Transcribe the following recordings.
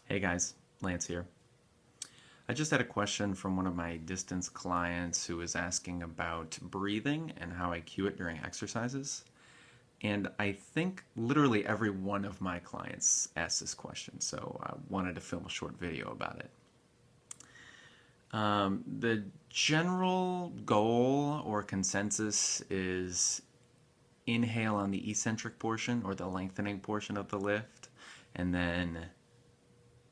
Hey guys, Lance here. I just had a question from one of my distance clients who was asking about breathing and how I cue it during exercises. And I think literally every one of my clients asked this question, so I wanted to film a short video about it. The general goal or consensus is inhale on the eccentric portion or the lengthening portion of the lift, and then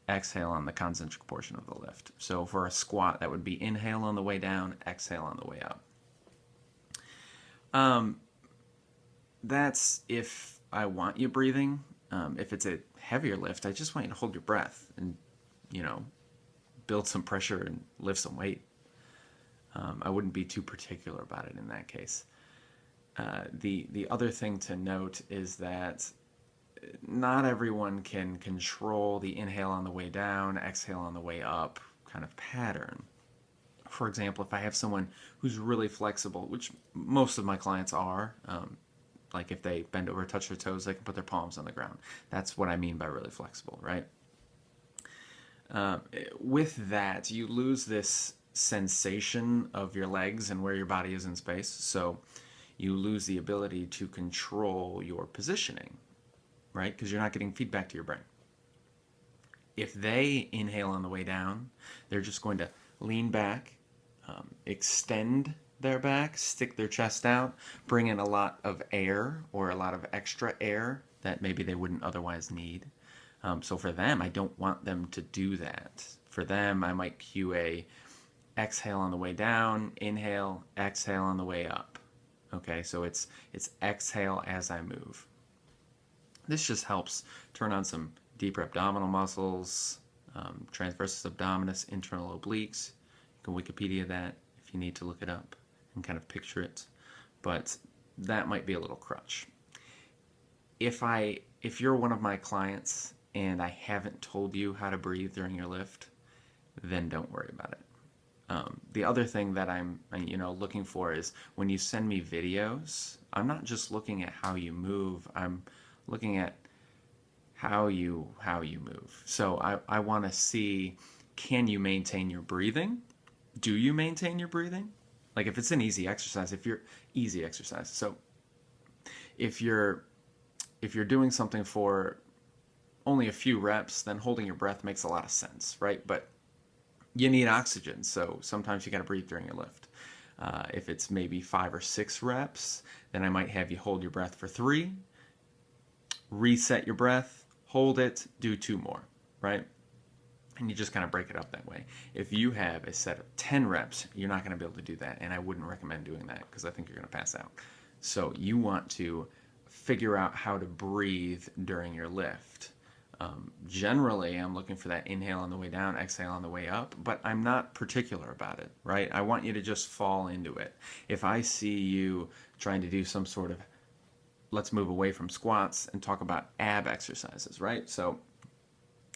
exhale on the concentric portion of the lift. So for a squat, that would be inhale on the way down, exhale on the way up. Um, that's if I want you breathing. If it's a heavier lift, I just want you to hold your breath and, you know, build some pressure and lift some weight. I wouldn't be too particular about it in that case. The other thing to note is that not everyone can control the inhale on the way down, exhale on the way up kind of pattern. For example, if I have someone who's really flexible, which most of my clients are, like if they bend over, touch their toes, they can put their palms on the ground. That's what I mean by really flexible, right? Uh, with that, you lose this sensation of your legs and where your body is in space. So you lose the ability to control your positioning, right? Because you're not getting feedback to your brain. If they inhale on the way down, they're just going to lean back, extend their back, stick their chest out, bring in a lot of air or a lot of extra air that maybe they wouldn't otherwise need. So for them, I don't want them to do that. For them, I might cue a exhale on the way down, inhale, exhale on the way up. Okay, so it's exhale as I move. This just helps turn on some deeper abdominal muscles, transversus abdominis, internal obliques. You can Wikipedia that if you need to look it up and kind of picture it. But that might be a little crutch. If you're one of my clients and I haven't told you how to breathe during your lift, then don't worry about it. The other thing that I'm looking for is when you send me videos, I'm not just looking at how you move. I'm looking at how you move. So I want to see, can you maintain your breathing? Do you maintain your breathing? Like if it's an easy exercise, if you're easy exercise. So if you're doing something for only a few reps, then holding your breath makes a lot of sense, right? But you need oxygen, so sometimes you got to breathe during your lift. If it's maybe 5 or 6 reps, then I might have you hold your breath for 3, reset your breath, hold it, do 2 more, right? And you just kind of break it up that way. If you have a set of 10 reps, you're not going to be able to do that, and I wouldn't recommend doing that because I think you're going to pass out. So you want to figure out how to breathe during your lift. Generally, I'm looking for that inhale on the way down, exhale on the way up, but I'm not particular about it, right? I want you to just fall into it. If I see you trying to do some sort of, let's move away from squats and talk about ab exercises, right? So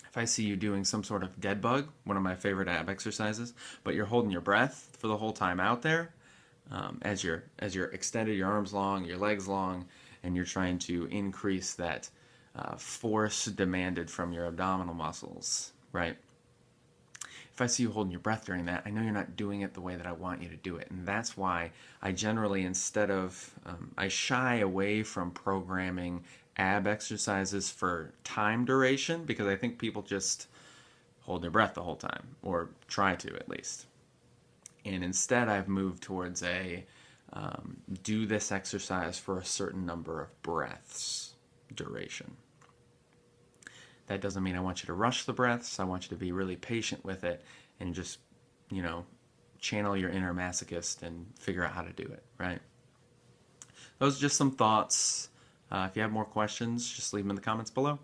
if I see you doing some sort of dead bug, one of my favorite ab exercises, but you're holding your breath for the whole time out there, as you're extended your arms long, your legs long, and you're trying to increase that force demanded from your abdominal muscles, right? If I see you holding your breath during that, I know you're not doing it the way that I want you to do it. And that's why I generally, instead of, I shy away from programming ab exercises for time duration because I think people just hold their breath the whole time, or try to at least. And instead, I've moved towards a do this exercise for a certain number of breaths duration. That doesn't mean I want you to rush the breaths. I want you to be really patient with it and just, you know, channel your inner masochist and figure out how to do it, right? Those are just some thoughts. If you have more questions, just leave them in the comments below.